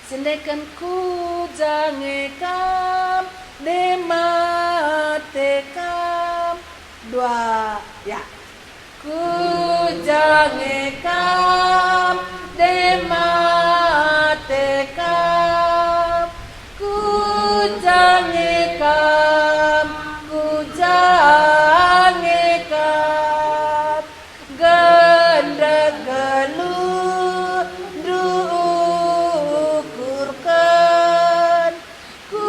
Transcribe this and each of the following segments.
Sendekan ku jangekam dematekam dua ya. Ku jangekam dematekam ku jangekam ganda gelut dukurkan ku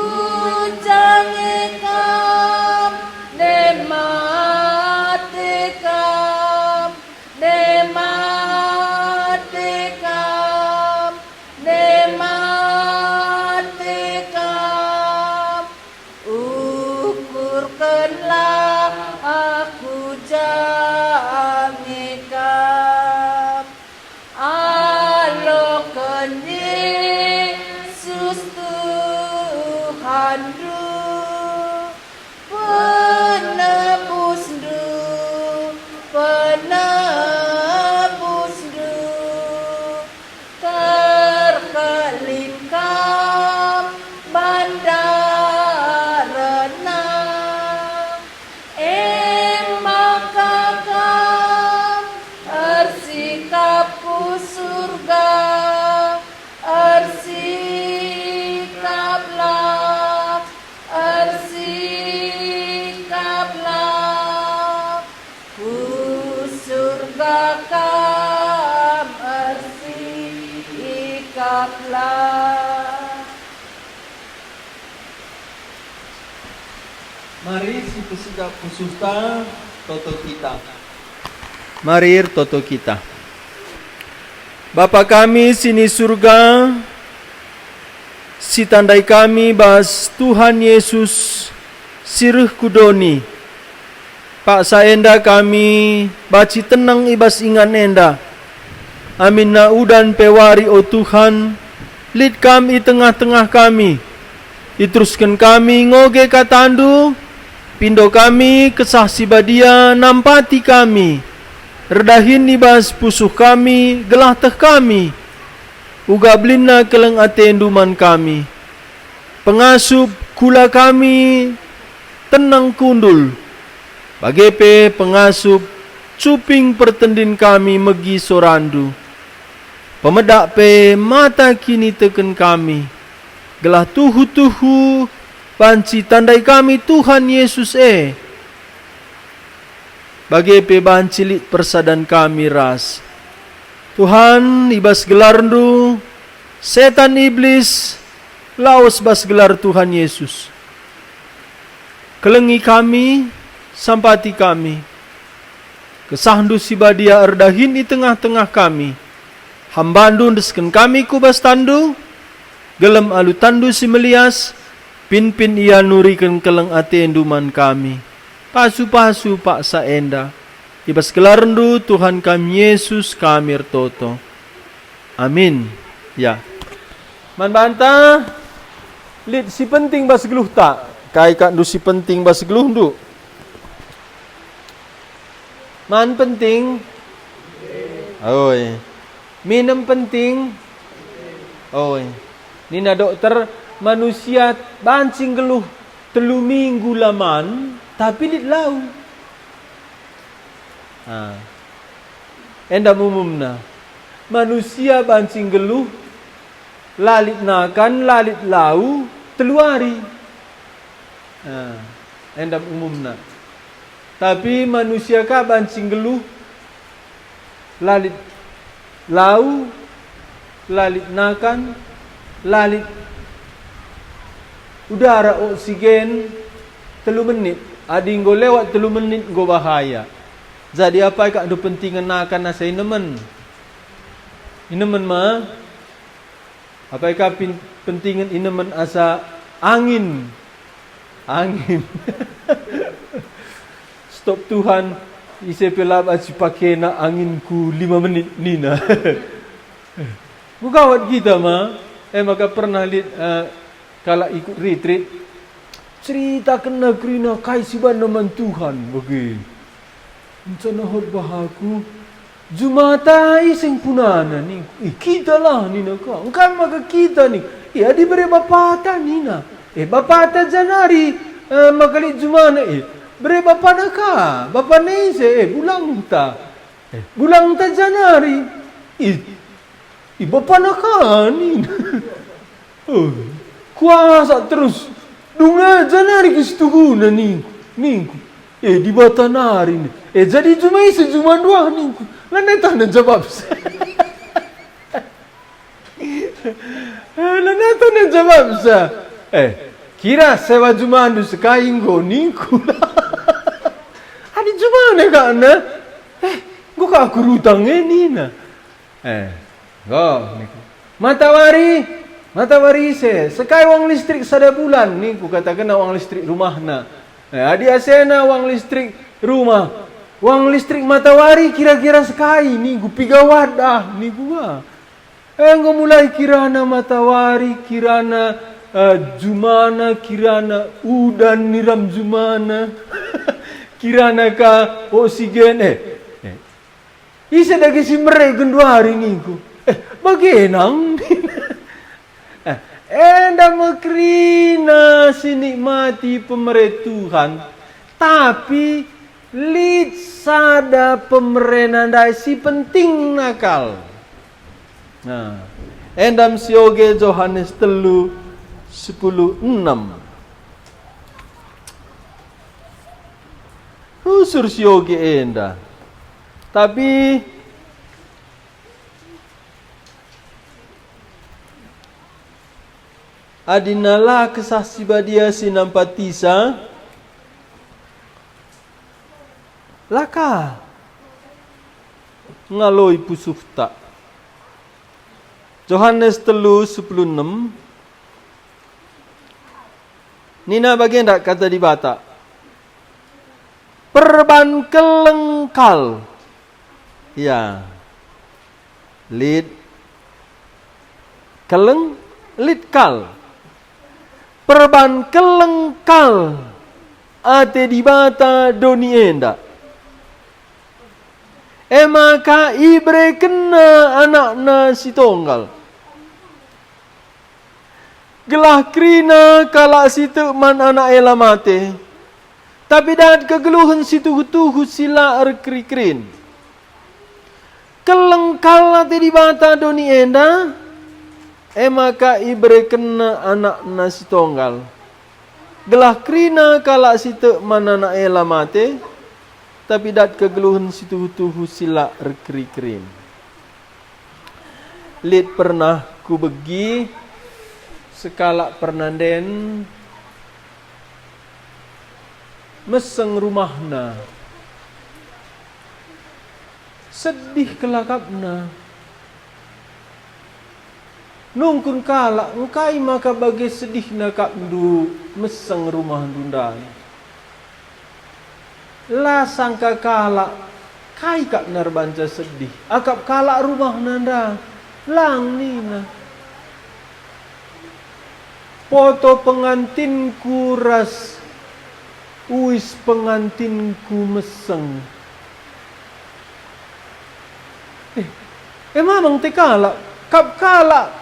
jangekam dematekam ukurkanlah aku jangekam alokan Yesus Tuhanku penebusku terkelingkam bandarana emakakam ersikapku surga ersikaplah ku surga kam ersikaplah. Mari si pesikap pesusta toto kita. Mari toto kita. Bapa kami sini surga, si tandai kami bas Tuhan Yesus sirih kudoni. Pak saenda kami baci tenang ibas ingan enda. Amin na udan pewari o Tuhan, lid kami tengah-tengah kami. Iteruskan kami ngoge katandu, pindo kami kesah sibadia nampati kami. Redahin ibas pusuh kami, gelah teh kami. Uga blina keleng atenduman kami. Pengasup kula kami tenang kundul. Bagepe pengasup cuping pertendin kami megi sorandu. Pemedak pe mata kini teken kami. Gelah tuhu-tuhu banci tandai kami Tuhan Yesus Bagi pe bancilik persadan kami ras. Tuhan ibas gelarndu setan iblis laos bas gelar Tuhan Yesus. Kelengi kami sampati kami. Kesahdu sibadia erdahin di tengah-tengah kami. Hambandu desken kami kubas tandu. Gelem alu tandu si melias, pin-pin ia nurikan keleng atenduman kami. Pasu-pasu pak saenda. Ibas kelarndu Tuhan kami Yesus kami toto. Amin. Ya. Man banta, lid si penting bas geluh tak. Kai kak du si penting bas geluh du. Man penting. Oi. Minum penting. Oi. Nina dokter manusia bancing geluh 3 minggu laman tapi lit lau. Enda umumna manusia bancing geluh lalit nakan lalit lau 3 hari. Enda umumna. Tapi manusia ka bancing geluh lalit lau lalit nakan lalit udara oksigen 3 menit. Adi ngo lewat 3 menit ngo bahaya. Jadi apa kak do pentingan nakan nasa inemen? Inemen ma? Apa kak pentingan inemen asa angin? Angin. Stop Tuhan. Ise pelab aci pakai na anginku 5 menit nina. Bukawat kita ma. Maka pernah lihat kalau ikut retreat cerita kena kerina kai siban naman Tuhan bagi. Rencana hot bahaku Jumata iseng punana ni. Kita lah ni nak kau. Kan maka kita ni. Adi beri bapata ni na. Bapata janari makali jumana beri bapa naka. Bapa ni bulang ta. Bulang ta janari. Bapa naka ni. Kuasa terus. Dunga janari kistuhuna ni. Di batanari ni. Jadi cuma isi cuma dua ni. Lana tak jawab sa. Lana tak jawab sa. Kira sewa cuma andu sekainggo ni kula. Adi cuma ne kana. Gua ka aku rutang ni na. Matawari sekai wang listrik sada bulan ni ku katakan wang listrik rumah na. Adi asena wang listrik rumah. Wang listrik matawari kira-kira sekai ni gu piga wadah ni gua. Engko mulai kirana matawari, kirana jumana, kirana udan niram jumana. Kirana ka oksigen Isa dagi si mere genduari ni ku. Bagenang. Enda makrina sinikmati pemeretuhan. Tapi lid sada pemerintah si penting nakal. Nah, endam sioge Yohanes 3:10-6. Usur sioge enda. Tapi adinala kesaksi badia sinampatisa laka ngaloi pusufta. Yohanes 3:10-6. Nina bagian tak kata di bata. Perban kelengkal. Ya. Lid kal. Perban kelengkal. Ate di bata doni enda. Maka ibre kena anakna si tonggal. Gelah krina kala situ man anak elamate. Tapi dat kegeluhan situ tuhu sila erkri-krin. Kelengkal ate di bata doni enda. Maka ibre kena anakna si tonggal. Gelah krina kala situ man anak elamate. Tapi dat kegeluhan situ tuhu sila rekri-krim. Lid pernah ku begi sekala pernanden meseng rumahna. Sedih kelakapna. Nungkun kala engkai maka bagi sedih nak du meseng rumah dundai. La sangka kala kai kak narbanca sedih. Akap kala rumah nanda lang nina. Foto pengantinku ras uis pengantinku meseng. Mamang te kala kap kala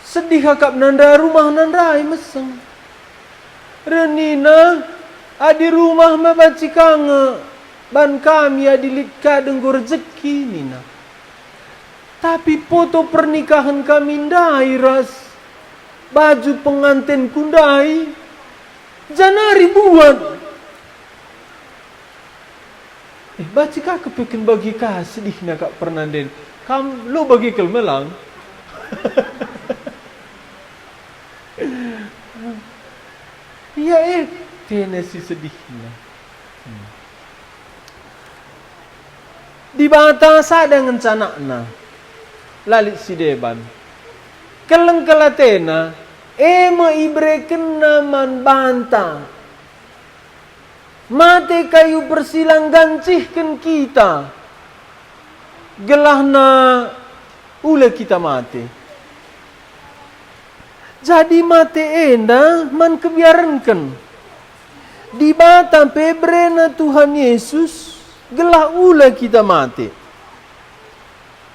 sedih akap nanda rumah nandai meseng. Renina adi rumah mabaci kange ban kami adilitka denggo rezeki nina. Tapi foto pernikahan kami ndai ras. Baju pengantin kundai. Janari buat. Baca kak kepikin bagi kah sedih nak kak pernanden. Kam lo bagi kelmelang. Ya tenesi sedihnya. Di batasa dengan canakna. Lalit si deban. Keleng kelatena. Ema ibre kena man banta. Mate kayu persilang gancihkan kita. Gelahna ule kita mate. Jadi mate enda man kebiarankan. Di bata pebrena Tuhan Yesus gelah ula kita mati.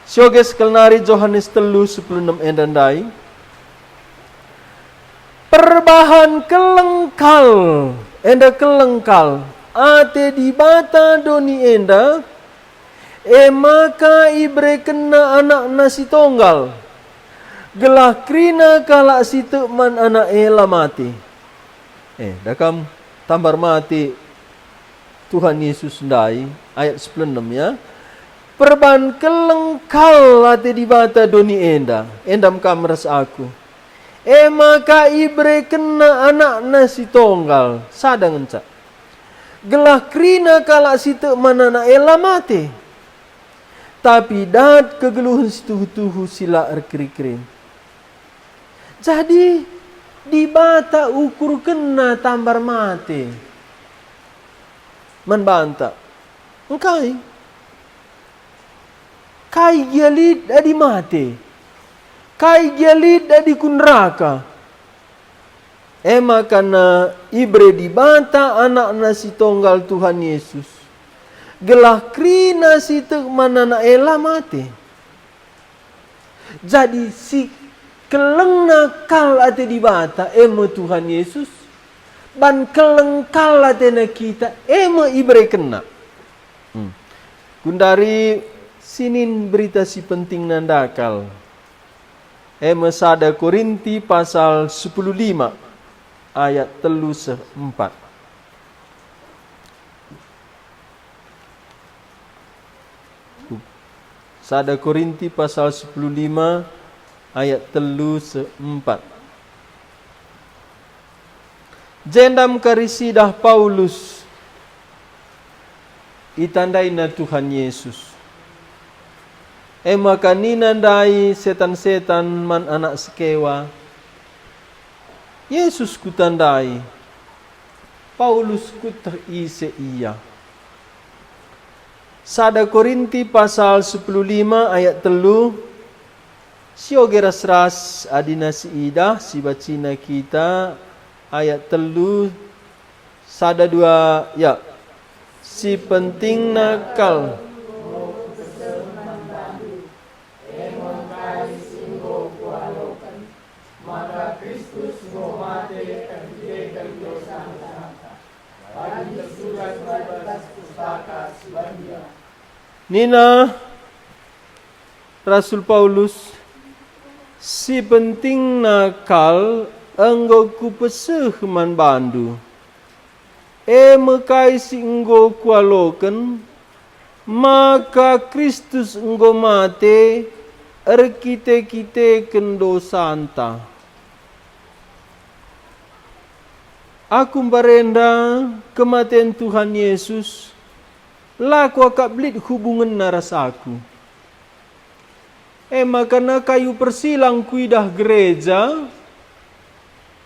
Sioge sekelnari Yohanes 3:16 endandai. Perbahan kelengkal, enda kelengkal, ate di bata doni enda, maka ibre kena anak nasi tonggal, gelah krina kalak si tekman anak ela mati. Dakam tambar mati Tuhan Yesus ndai, ayat 96 ya. Perban kelengkal ate di bata doni enda, endam kamras aku. Maka ibre kena anak nasi tonggal, sadang encak. Gelah krina kalak si tekman anak ela mati. Tapi dat kegeluhan situhu sila erkri-krim. Jadi di bata ukur kena tambar mati. Membanta. Engkai. Kai gialid adi mati. Kai gialid adi kunraka. Makana ibre di bata anak nasi tonggal Tuhan Yesus. Gelah krina si tekman anak ela mati. Jadi si kelengna kal ate di bata Tuhan Yesus. Ban kelengkal ate na kita ibre kena. Gundari sinin berita si penting nandakal. Sada Korinti pasal 15 ayat 3:4. Sada Korinti pasal 15 ayat 3:4. Jendam karisidah Paulus itandai na Tuhan Yesus. Maka ninandai setan-setan man anak sekewa. Yesus kutandai. Paulus kuterise iya. Sada Korinti pasal 15 ayat 3. Sioge ras-ras adina si idah si bacina kita ayat 3. Sada 2 ya. Si penting nakal. Nina Rasul Paulus si penting nakal enggo ku peseh man bandu. Mekai si enggo kualoken maka Kristus enggo mate erkite-kite kendo santa. Aku barenda kematian Tuhan Yesus. Laku akak belit hubungan naras aku. Makana kayu persilang kuidah gereja.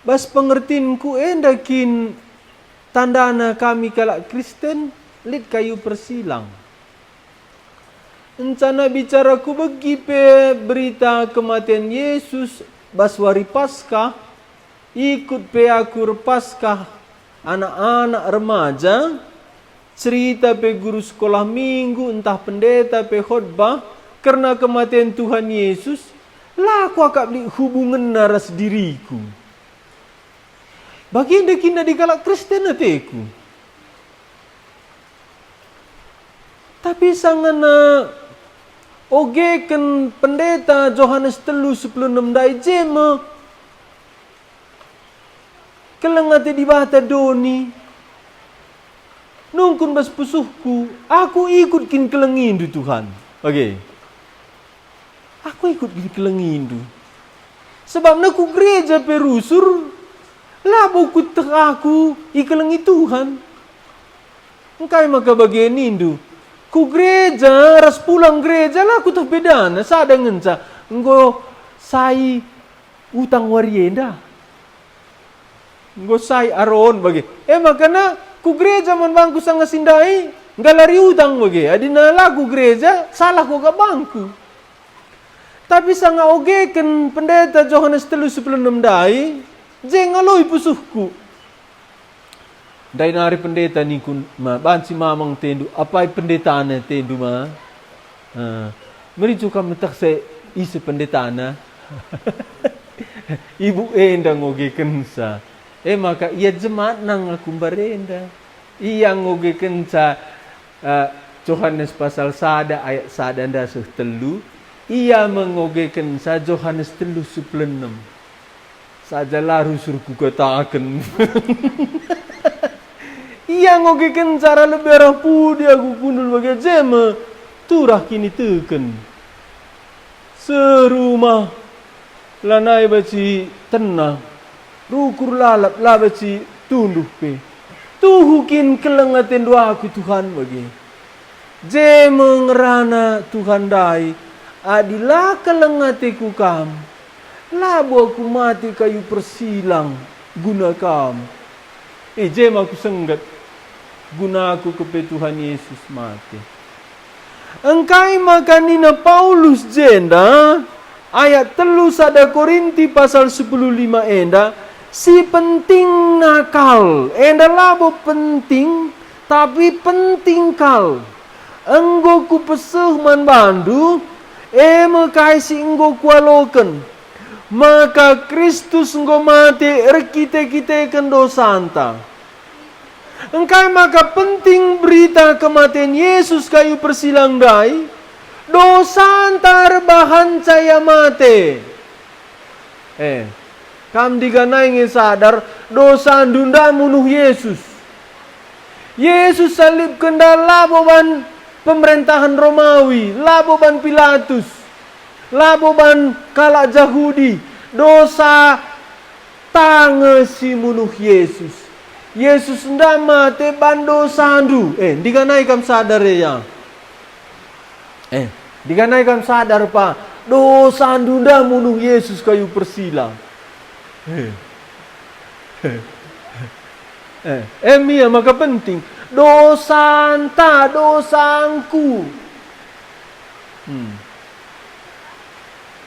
Bas pengertinku endakin tandana kami kalak Kristen. Lit kayu persilang. Encana bicaraku bagi pe berita kematian Yesus. Bas wari Paskah. Ikut pe aku Paskah anak-anak remaja. Cerita pe guru sekolah minggu, entah pendeta pe khotbah, karena kematian Tuhan Yesus, laku akak beli hubungan naras diriku. Baginda kina di kalak Kristen ateku. Tapi sangana ogeken pendeta Yohanes 3:16 dai jema kelengate di bata doni. Nungkun bas pusuhku, aku ikut kin kelengindu Tuhan. Oke. Aku ikut kin kelengindu. Sebab naku gereja perusur, labo ku aku ikelengi Tuhan. Engkai maka bagian indu. Ku gereja, ras pulang gereja lah aku terbedana. Sada ngenca, enggo sai utang warienda. Enggo sai aron bagi. Makana ku gereja man bangku sanga sindai, galari utang bagi. Adina lagu gereja, salah ku ke bangku. Tapi sanga ogeken pendeta Yohanes 3:16 dai, jeng aloi pusuhku. Dai nari pendeta ni kun ma bansi mamang tendu apa pendetana tendu ma. Meri juga mentak se isi pendetana. Ibu enda ngoge kensa. Maka ia jemaat nang aku barenda. Ia ngoge kensa Yohanes pasal sada ayat sada dasar telu. Ia mengoge kensa Yohanes telu 16. Saja laru surku katakan. Ia ngoge kensa lebih rapu dia aku kundul bagai jema. Turah kini teken. Serumah lanai baci tenang. Rukur lalap lah baci tunduh pe. Tuhukin kelengatin doa aku Tuhan bagi. Je mengerana Tuhan dai. Adilah kelengatiku kam. Labo aku mati kayu persilang guna kam. Jem aku senggat. Guna aku kepe Tuhan Yesus mati. Engkai makanina Paulus jenda. Ayat 3 Korinti pasal 10:5 enda. Si penting nakal. Enda labo penting. Tapi penting kal. Enggo ku pesuh man bandu. Mekai si enggo kualoken. Maka Kristus enggo mati erkite-kite kendo santa. Engkai maka penting berita kematian Yesus kayu persilang dai. Dosa antar bahan caya mate. Kam diganai nge sadar dosa dunda munuh Yesus. Yesus salib kendal laboban pemerintahan Romawi, laboban Pilatus, laboban kalak Yahudi. Dosa tange si munuh Yesus. Yesus nda mate ban dosa andu. Diganai kam sadar ya. Diganai kam sadar pa. Dosa andu nda munuh Yesus kayu persilang. Mia maka penting. Dosa anta, dosangku.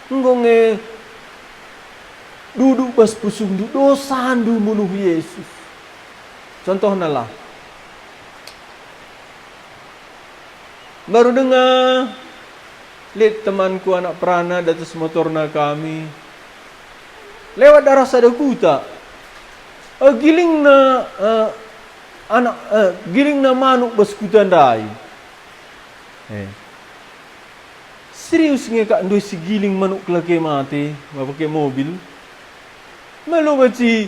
Ngonge duduk pas pusung dosa andu munuh Yesus. Contohnya lah. Baru dengar lihat temanku anak perana datas motorna kami. Lewat darah sadakuta. Giling na giling na manuk baskutan dai. Serius ngekak ndoi si giling manuk kelake mati, pakai mobil. Malu baci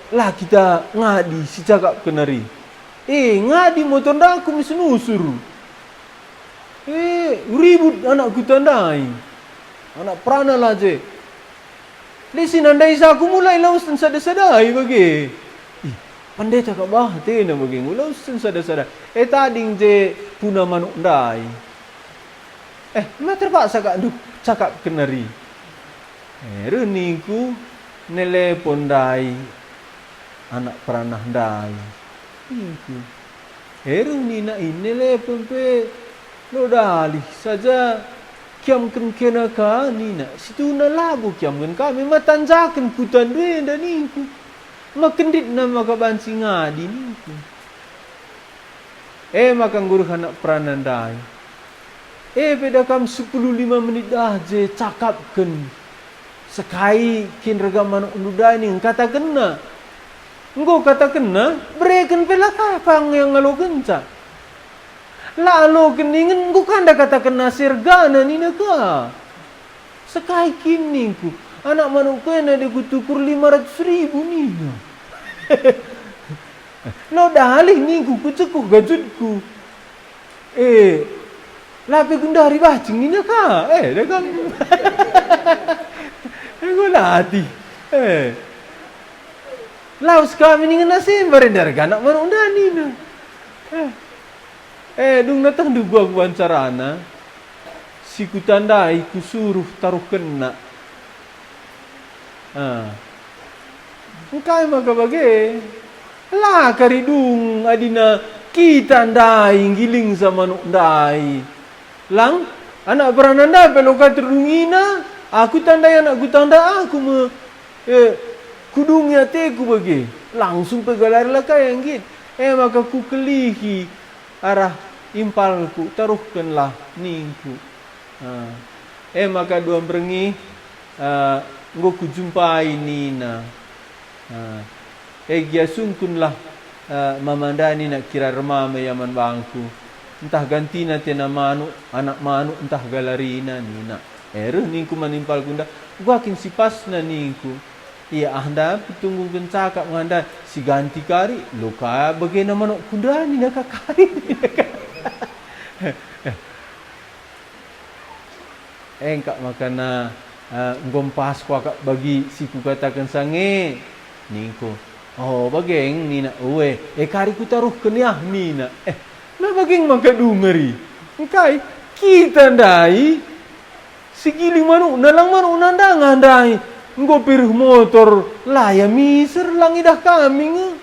lah kita ngadi si cakap kenari. Ngadi motor dah aku misenusur. Ribut anakku tandai. Anak perana lah je. Lesi nandai aku mulai laus dan sada-sadai bagi. Pandai cakap bahati na bagi. Laus dan sada-sadai. Tading je puna manuk dai. Ma terpaksa cakap kenari. Reniku nelepon dai. Anak peranah dai. Iku. Reni na ini nelepon pe. Lo dalih saja. Kiam ken kena ka ni na situ na labu kiam ken kami matanjakan putan due dan niku makendit na makabansi ngadi niku makang guru anak pranandai beda kam 10-5 menit dah je cakapkan sekai kin regam manuk nudai ni kata kena engko kata kena breken pela kapang yang ngalo kenca. Lalu keningan ku kanda katakan nasir gana ni naka. Sekai kini ku anak manuk kena dia kutukur 500,000 ni. Lo dalih ni ku cekuh gajutku. Lapi gundari bacing ni naka. Dah kan. Aku lati. Laus kami ni nasir barendar anak manuk dani na. Dung natang duga wawancarana. Si kutandai kusuruh taruh kena. Engkai maka bagi. Lah karidung adina kita ndai giling sama nuk ndai. Lang anak berananda peloka terdungina. Aku tandai anak ku tanda aku Kudungnya teku bagi. Langsung pegalarilah kaya git. Maka ku kelihi arah impalku. Taruhkanlah ningku. Maka dua berengi. Nggo ku jumpai Nina. Gia sungkunlah mamandani nak kira remama yaman bangku. Entah ganti na tena manu, anak manu, entah galarina Nina. Ningku manimpal kunda. Gua akin sipas na ningku. Iya anda tunggu kencakap nganda si ganti kari lo kaya bagaimana manok kunda ni nak kari. Engkak makana ngompas ko akak bagi si ku katakan sange ningko. Oh bageng nina uwe kari ku taruh keniah nina. Nah bageng maka dungeri. Engkai kita ndai sigiling manuk nalang manuk nanda ngandai. Nggo pirih motor laya miser lang idah kami nga.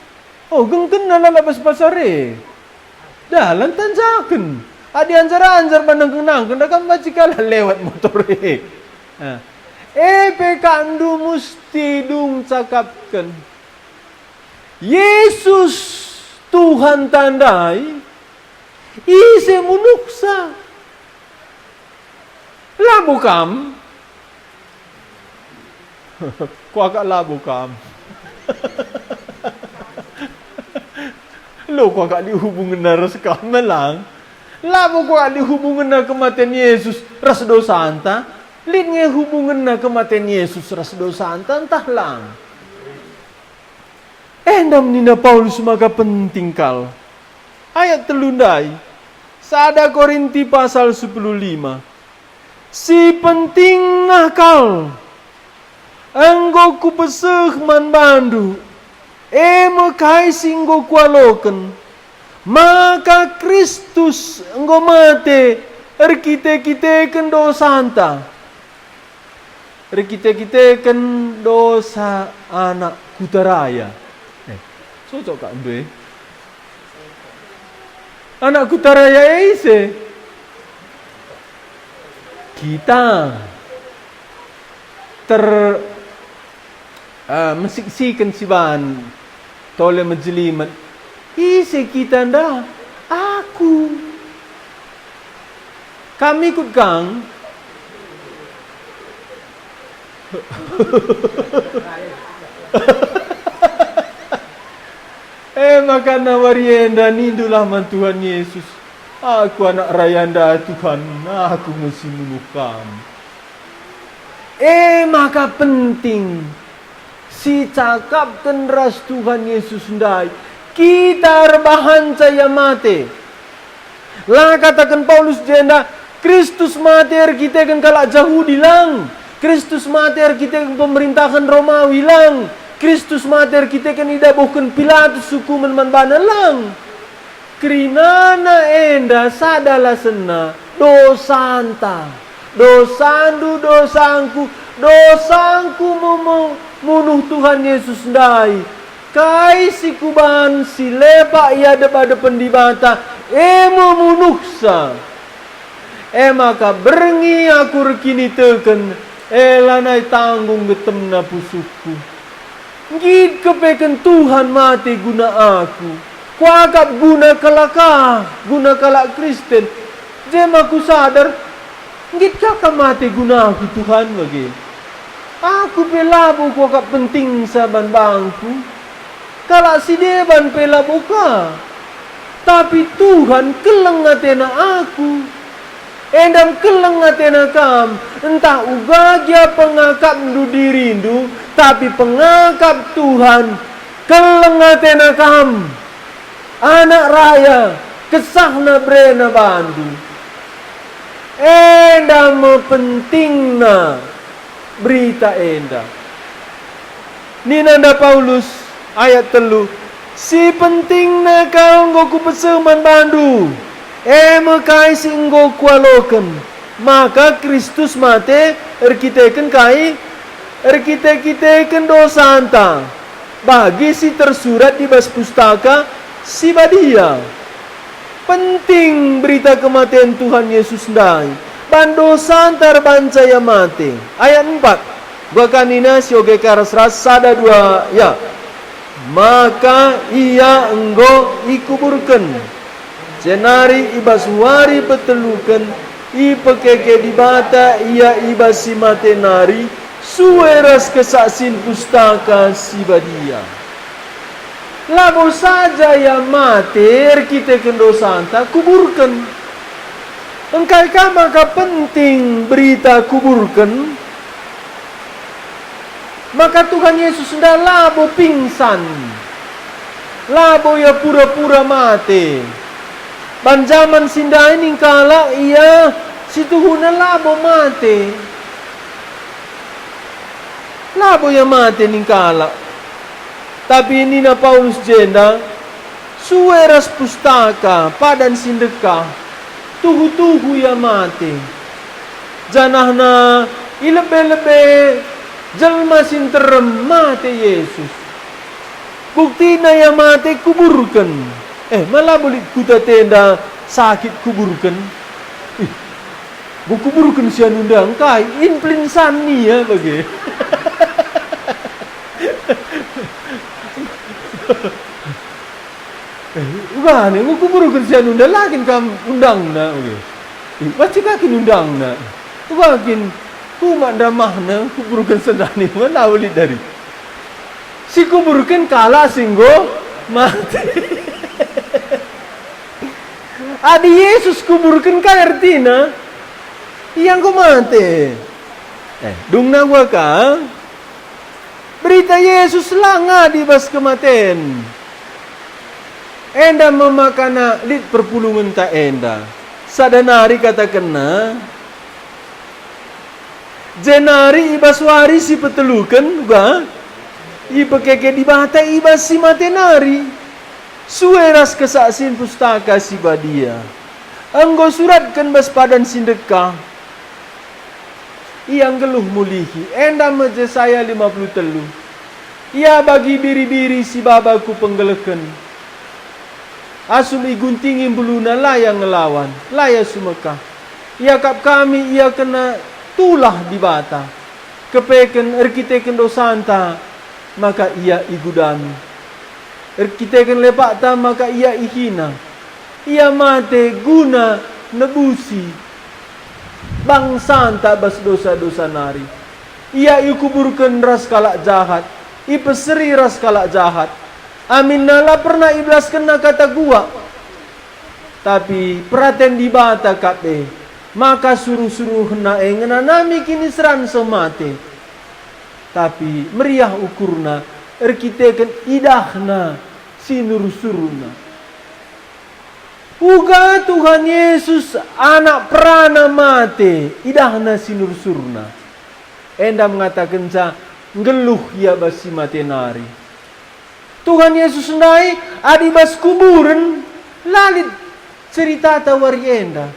Oh gengken na lalabas pasare. Dalan tanjaken. Adi anjar-anjar panang-kenang kena kan bacikala lewat motor pekandu musti dung cakapkan. Yesus Tuhan tandai ise munuksa. Labu kam. Ku agak labu kam. Lo ku agak dihubungin na ras kam lang. Labu ku agak dihubungin na kematian Yesus ras dosa anta. Lid nga hubungin na kematian Yesus ras dosa anta entah lang. Endam nina Paulus maka penting kal. Ayat telundai. Sada Korinti pasal 15. Si penting nakal. Anggo ku peseh man bandu, mekai singgo kualoken, maka Kristus enggo mate, erkite-kite ken dosa anta, erkite-kite ken dosa anak kutaraya. Cocok kak Ndwe? Anak kutaraya ise, kita mensiksikan si ban tole menjelimet isi kita nda aku kami ikut kang maka nawarienda nindulah man Tuhan Yesus aku anak rayanda Tuhan aku mesti menukam maka penting si cakapkan ras Tuhan Yesus ndai kita rebahan saya mate lah katakan Paulus jenda Kristus mate kita kan kalak Yahudi lang Kristus mate kita kan pemerintahan Romawi lang Kristus mate kita kan idabuhkan Pilatus hukuman manbana lang krinana enda sadala sena dosanta dosandu dosangku munuh Tuhan Yesus ndai kai si kuban si lepak ia daripada pendibata memunuksa maka berengi aku rekini teken lanai tanggung getemna pusuku ngid kepeken Tuhan mati guna aku kuagap guna kalak Kristen jem aku sadar ngid kakak mati guna aku Tuhan bagi aku pelabu kuagap penting saban bangku kalak si deban pelabu ka tapi Tuhan keleng atena aku endam keleng atena kam entah ugagia pengakap ndu dirindu tapi pengakap Tuhan keleng atena kam anak raya kesahna brena bandu endam pentingna berita enda ninanda Paulus ayat 3 si pentingna kau nggo peseman bandu mekai singgo kualoken maka Kristus mate erkiteken dosa anta bagi si tersurat di bas pustaka si badia penting berita kematian Tuhan Yesus ndai bandosa antar bancaya mate ayat 4 Bakanina sioge karas-ras sada dua ya. Maka ia enggo ikuburkan. Jenari ibaswari petelukan. Ipekeke di bata ia ibasi matenari. Sueras kesaksin pustaka sibadia. Labo saja ya mater kita kendo santa kuburkan. Engkai maka penting berita kuburkan. Maka Tuhan Yesus sudah labo pingsan. Labo ya pura-pura mati. Banjaman sinda ini kala ia situhuna labo mati. Labo ya mati ning kala. Tapi ini na Paulus jenda sueras pustaka padan sindeka tuhu-tuhu ya mati. Janahna ilebe-lebe jalma sinterem mati Yesus. Bukti na ya mati kuburkan. Malah boleh kuta tenda sakit kuburkan. Bu kuburkan siya nundang kai influensan ni ya bagi. Ugane mo kuburkan siya nundang lagi kam undang na bagi. Baca kaki undang na. Tugakin kumandamah na kuburkan sedani mana boleh dari. Si kuburkan kala singgo mati. Adi Yesus kuburkan kan artinya yang ko mati. Dung na gua ka. Berita Yesus langa di bas kematian. Enda memakana lit perpulungan ta enda. Sadanari katakan na. Jenari ibaswari si petelukan juga. Ipekeke di bata ibas si matenari. Sueras kesaksin pustaka si badia. Anggo suratkan bas padan sindeka. Iang geluh mulihi. Enda meje saya 53. Ia bagi biri-biri si babaku penggelekan. Asum iguntingin beluna layang ngelawan. Laya sumeka. Ia kap kami ia kena tulah di bata. Kepeken erkiteken dosanta. Maka ia igudami. Erkiteken lepakta maka ia ihina. Ia mate guna nebusi. Bangsanta bas dosa-dosa nari. Ia ikuburkan ras kalak jahat. Ipeseri ras kalak jahat. Amin nala pernah iblas kena kata gua. Tapi peraten di bata kape. Maka suruh-suruh na ngena nami kini seran semate. Tapi meriah ukurna. Erkiteken idahna sinur-suruna. Uga Tuhan Yesus anak perana mate. Idahna sinur-suruna. Enda mengatakan sa ngeluh ya basi matenari. Tuhan Yesus nai adibas kuburan lalit cerita tawari enda.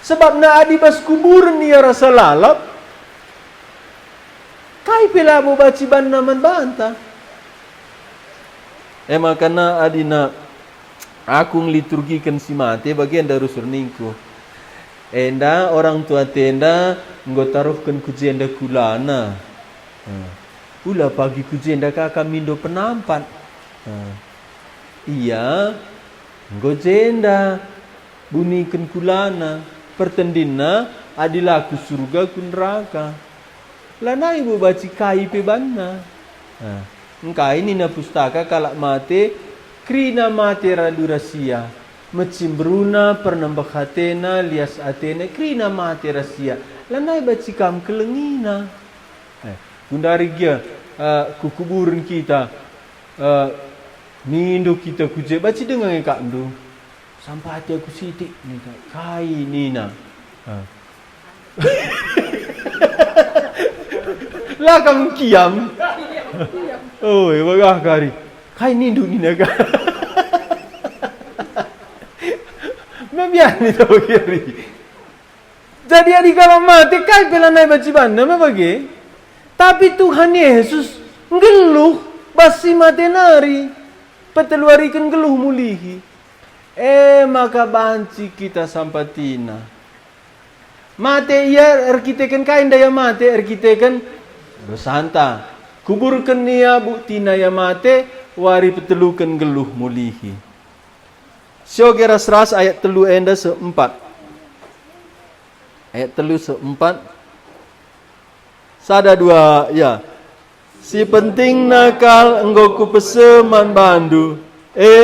Sebab na adibas kuburan dia rasa lalap. Kai pelabo baciban naman banta. Makana adina akung liturgikan si mate bagian dari surningku. Enda orang tua tenda nggotaruhkan kujenda kulana. Ula pagi kujenda kakak mindo penampat. Iya ngojenda bunikan kulana pertendina adilaku surga ku neraka. Lana ibu baci kai pe banna. Engkai ini na pustaka kalak mate krina mate radurasia mecimbruna pernambah hatena lias atena krina mate rasia. Lana baci kam kelengina. Gundari dia kukuburan kita mindo kita kuje baci dengan kak ndo sampai hati aku sitik ni kak kai nina. Lah kamu kiam. Oh, bagah kari. Kai nindu ni naga. Mabian ni tahu kiri. Jadi adi kalau mati kai pelanai baciban nama bagi. Tapi Tuhan Yesus ngeluh basi matenari. Peteluarikan geluh mulihi. Maka banci kita sampatina. Mate ia erkiteken kain daya mate erkiteken dosa hanta. Kuburkan nia bukti naya mate, wari petelukan geluh mulihi. Syoge ras ayat telu enda seempat. Ayat telu seempat. Sada dua, ya. Si penting nakal enggo ku peseman bandu,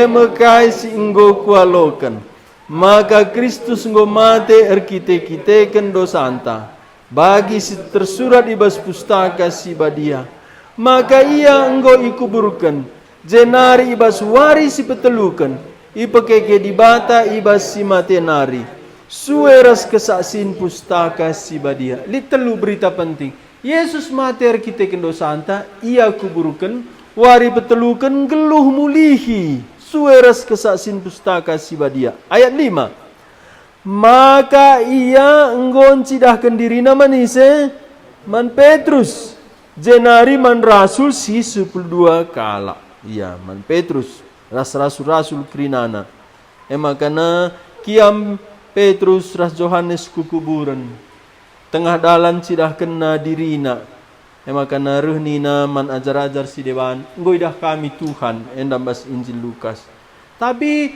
mekai si enggo kualokan. Maka Kristus enggo mate erkite-kite ken dosa hanta. Bagi si tersurat ibas pustaka si badia. Maka ia enggo ikuburkan. Jenari ibas wari si petelukan. Ipekeke di bata ibas si matenari. Sueras kesaksin pustaka si badia. Litelu berita penting. Yesus mater kita dosa hanta. Ia kuburkan. Wari petelukan geluh mulihi. Sueras kesaksin pustaka si badia. Ayat 5. Maka ia enggon cidahkan diri manise. Man Petrus. Jenari man rasul si 12 kala. Iya, man Petrus. Rasul krinana. Makana kiam Petrus ras Johannes kukuburan. Tengah dalan sidah kena dirina. Makana rehnina man ajar-ajar si dewan. Ngoidah kami Tuhan. Endam bas Injil Lukas. Tapi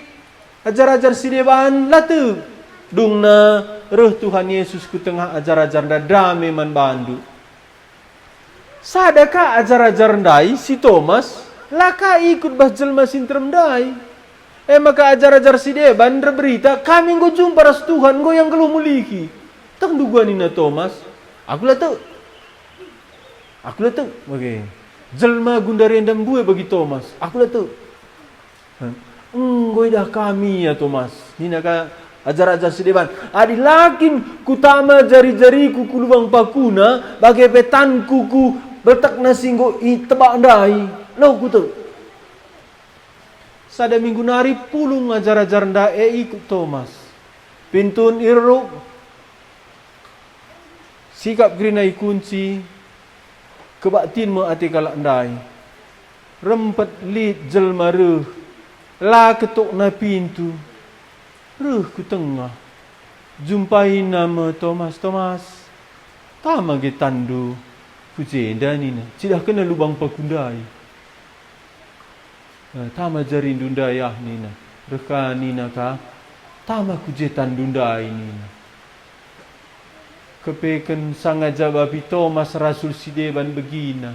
ajar-ajar si dewan latu. Dungna reh Tuhan Yesus ku tengah ajar-ajar dame man bandu. Sadaka ajar-ajar ndai si Thomas laka ikut bah jelma sintrem ndai. Maka ajar-ajar si deban berita kami nggo jumpa ras Tuhan nggo yang geluh mulihi. Tang duguanina Thomas. Aku lah tu. Oke. Jelma gundari endam bue bagi Thomas. Aku lah tu. Nggo dah kami ya Thomas. Nina ka ajar-ajar si deban. Adi lakin kutama jari-jariku kuluang pakuna bagai petanku ku betak nasi nggo itebak ndai. Lo kutu. Sada minggu nari pulung ajar-ajar ndae ikut Thomas. Pintun iruk. Sikap gerinai kunci. Kebaktin mo ati kalak ndai. Rempet lit jelma reh. La ketuk na pintu. Reh ku tengah. Jumpai nama Thomas. Tama ge tandu. Pujenda ni na. Cidah kena lubang pakundai. Tama jari dundayah ni na. Reka ni na ka. Tama kujetan dundai ni na. Kepeken sangat jawabi Thomas Rasul Sideban begina.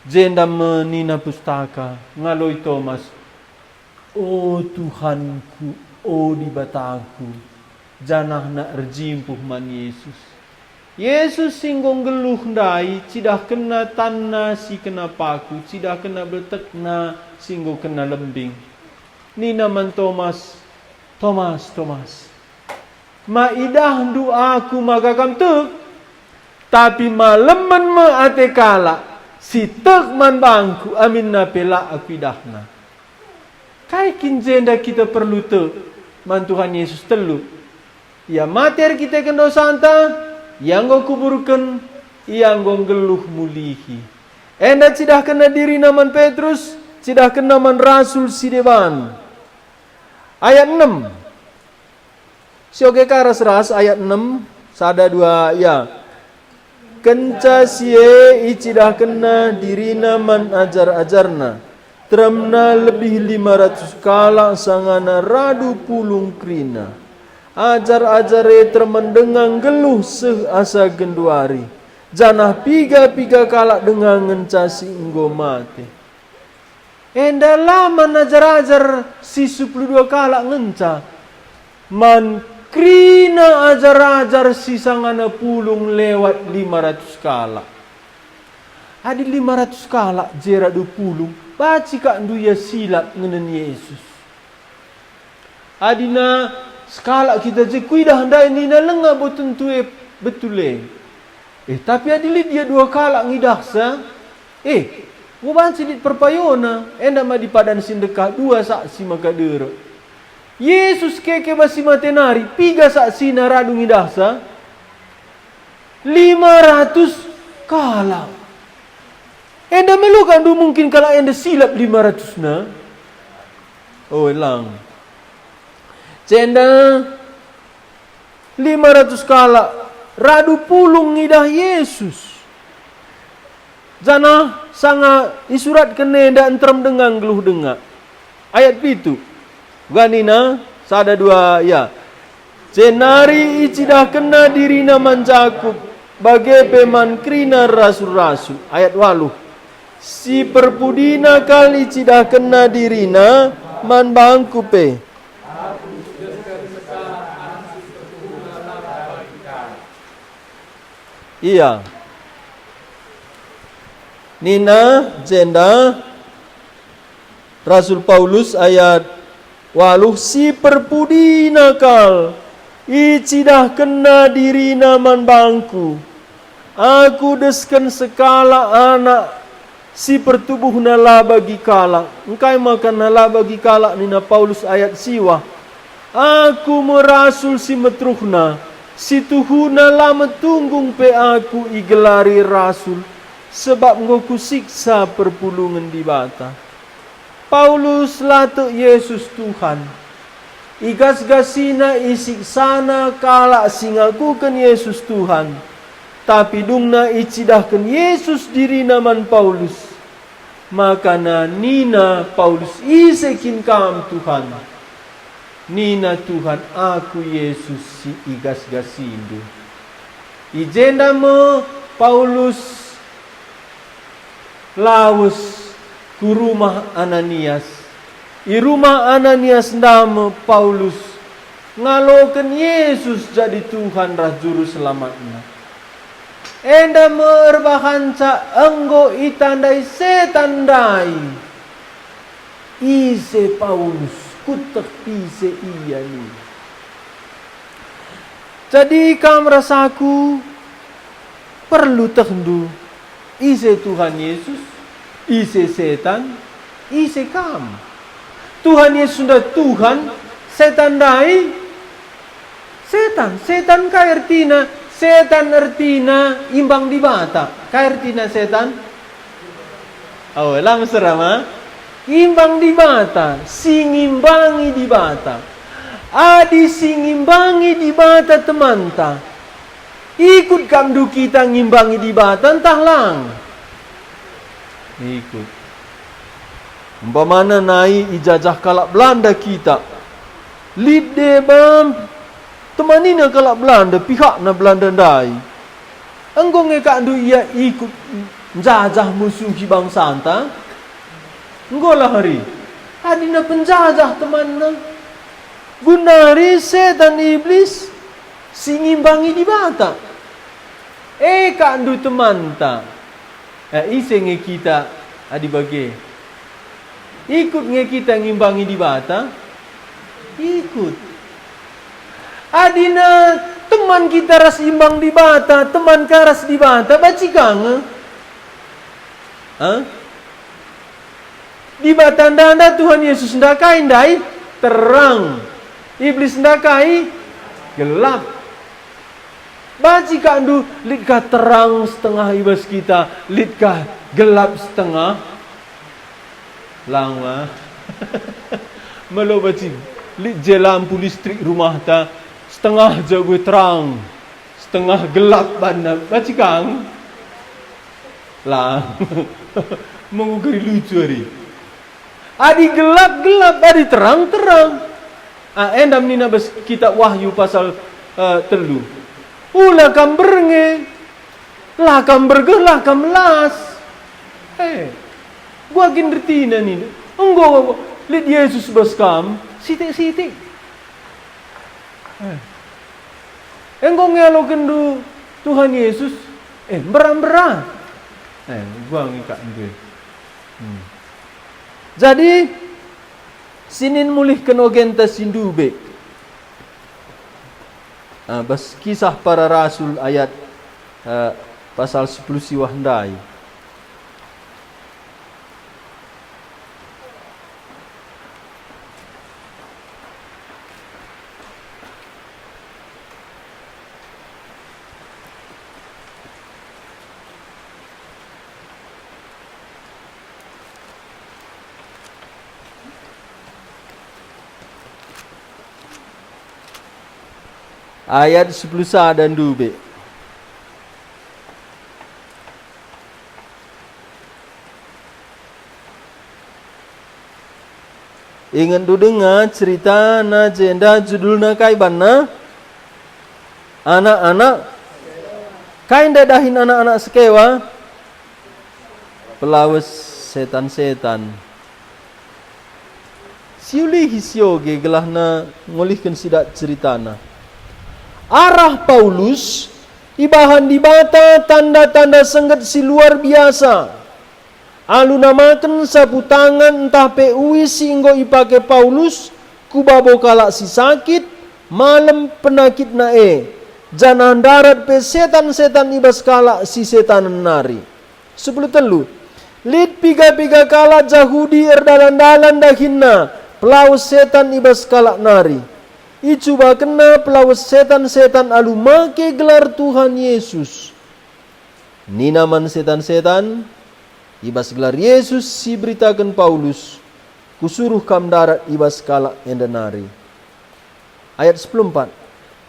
Jenda menina pustaka. Ngaloi Thomas. Oh Tuhanku. Oh di bataku. Janah nak rejimpuh man Yesus. Yesus singgong geluh ndai, cidah kena tanah si kena paku, cidah kena betekna singgong kena lembing. Nina man Thomas. Ma idah doaku maka kam tek. Tapi maleman me ate kala, si tek man bangku, amin na pela aku idahna. Kai kinjenda kita perlu tek, man Tuhan Yesus telu. Ya mater kita kena dosa anta, yang go kuburkan, yang go geluh mulihi. Enda cidah kena diri naman Petrus, cidah kena man Rasul Sideban. Ayat 6. Sioge karas ayat 6, sada 2 ya. Kenca sie icidah kena diri naman ajar-ajarna. Tremna lebih 500 kala sangana radu pulung krina. Ajar-ajare termendengang geluh asa genduari. Janah piga-piga kalak dengan ngencasi enggo mate. Enda lama ajar-ajar si 12 kalak ngenca. Man krina ajar-ajar si sangana pulung lewat 500 kalak. Adi 500 kalak jeradu pulung. Baci kak nduya silap ngenen Yesus. Adina sekala kita je kuidah handai ni na lenga botentu betule. Tapi adili dia 2 kala ngidah sa. Waban silit perpayona. Enda ma di padan sindekah 2 saksi maka dera. Yesus keke basi matenari 3 saksi na radu ngidah sa. 500 kala. Enda melukan du mungkin kala enda silap 500 na. Oh elang. Cenda 500 kala radu pulung ngidah Yesus. Jana sanga isurat kene dan terem dengan geluh dengar. Ayat itu. Ganina sada dua ya. Cenari icidah kena dirina mancakup bagai peman krina rasul-rasul. Ayat 8. Si perpudina kali icidah kena dirina man bangkupe. Iya. Nina jenda Rasul Paulus ayat 8 si perpudi nakal icidah kena diri naman bangku aku desken sekala anak si pertubuh nala bagi kala engkai makan nala bagi kala nina Paulus ayat siwa aku merasul si metruhna si tuhuna lama tunggung pe aku igelari rasul sebab ngoku siksa perpulungan di bata. Paulus latuk Yesus Tuhan. Igas-gasina isiksana kala singakukan Yesus Tuhan. Tapi dungna icidahkan Yesus diri naman Paulus. Makana nina Paulus isekin kam Tuhan. Nina Tuhan aku Yesus si igas-gasindo. Ijenda mo Paulus lawus ku rumah Ananias. I rumah Ananias nama Paulus ngalokan Yesus jadi Tuhan rah juru selamatnya. Enda merbahanca enggo itandai setan dai. Ise Paulus kutek ise iya ni. Jadi kam rasaku perlu tendu ise Tuhan Yesus, ise setan, ise kam. Tuhan Yesus sudah Tuhan, setan dai. Setan kaya artina, setan artina imbang di bata. Kaya artina setan? Oh, lama serama. Imbang di bata, singimbangi di bata. Adi singimbangi di bata temanta. Ikut kamdu kita ngimbangi di bata entah lang. Ikut. Umpamana naik ijazah kalak Belanda kita. Lid debam temanina kalak Belanda pihak na Belanda dai. Engkau ngekandu ia ikut jajah musuhi bangsa anta. Engkau lah hari. Adina penjajah temanna. Gunari setan iblis singimbangi di bata. Kandu temanta. Ise nge kita adi bagi. Ikut nge kita ngimbangi di bata. Ikut. Adina teman kita ras imbang di bata, teman karas di bata, baci kang. Di bata anda Tuhan Yesus ndakai ndai terang. Iblis ndakai gelap. Baci kandu litkah terang setengah ibas kita, litkah gelap setengah. Lama. Malu baci lit je lampu listrik rumah ta setengah jago terang, setengah gelap bana. Baci kang. Lah. Mengukari lucu hari. Adi gelap-gelap, adi terang-terang. Endam nina bas kitab Wahyu pasal telu. Ulah kam bernge, lah kam bergeh, lah kam las. Gua gindertina ni. Enggo lihat Yesus bas kam, sitik-sitik. Enggo ngelo kendu Tuhan Yesus, beran-beran. Gua ngikak ni. Jadi sinin mulih kenogenta sindube. Bas kisah para rasul ayat pasal 10 siwah ndai. Ayat 10 dan 2b. Ingat tu dengar cerita na jenda judulna kai banna anak-anak kain dadahin anak-anak sekewa pelawes setan-setan. Siuli hisioge gelahna ngolihkeun sidak ceritana. Arah Paulus ibahan di bata tanda-tanda sengget si luar biasa. Alu namakan sapu tangan entah pe uis singgo ipake Paulus kubabo kalak si sakit malam penakit nae janah darat pe setan-setan ibas kalak si setan nari. 10 lid piga-piga kalak Jahudi erdalan-dalan dahinna pelaus setan ibas kalak nari. Icuba kena pelaus setan-setan alu make gelar Tuhan Yesus. Ninaman setan-setan ibas gelar Yesus si beritakan Paulus kusuruh kam darat ibas kalak endanari. Ayat 14.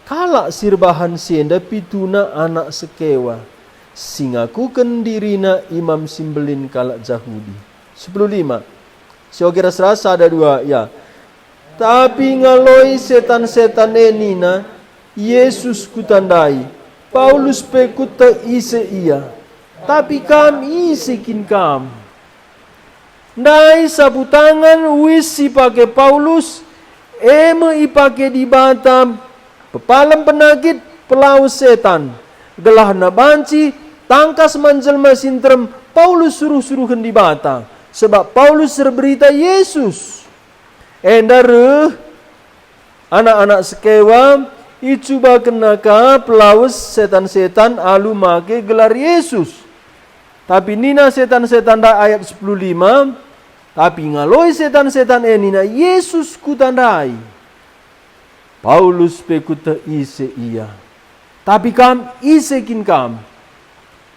Kalak sirbahan sienda pituna anak sekewa singaku kendirina imam simbelin kalak Jahudi. 15. Siogeras rasa ada 2 ya. Tapi ngaloi setan-setan enina Yesus kutandai Paulus pekuta ise iya. Tapi kam isikin kam. Ndai sapu tangan wis ipake Paulus, eme ipake di Batam, pepalam penakit pelaus setan. Gelah na banci, tangkas manjelma sintrem, Paulus suruh-suruhkan di Batam. Sebab Paulus berberita Yesus. Endare anak-anak sekewa, icuba kenaka pelaus setan-setan alu make gelar Yesus. Tapi nina setan-setan da ayat 15. Tapi ngaloi setan-setan nina Yesus kutandai. Paulus pekuta ise iya. Tapi kam isekin kam.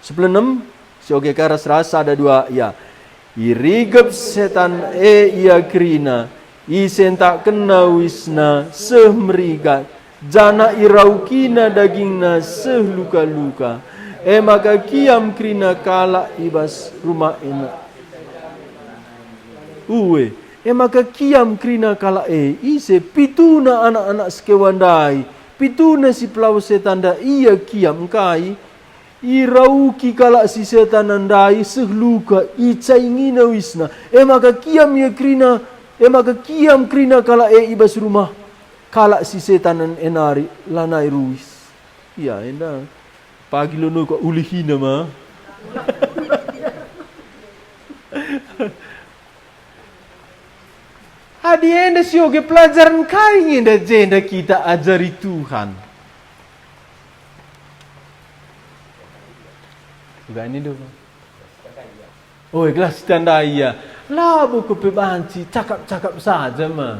16. Sioge karas rasa ada 2 ya. Irigep setan iya krina. Isen tak kena wisna semerigat. Jana iraukina dagingna sehluka-luka. Maka kiam krina kala ibas rumah enak. Maka kiam krina kala ise pituna anak-anak sekewandai. Pituna si pelaus setan da iya kiam kai. Irauki kala si setan andai sehluka icaingina wisna. Maka kiam ya krina. Maka kiam krina kala ibas rumah kala si setan enari lanai ruis. Ya endah. Pagi lono kok ulihina mah. Adi enda sioge pelajaran kain enda jenda kita ajari Tuhan. Juga ini dulu. Oh, kelas tanda iya. Labu kepebanci, cakap-cakap saja mah.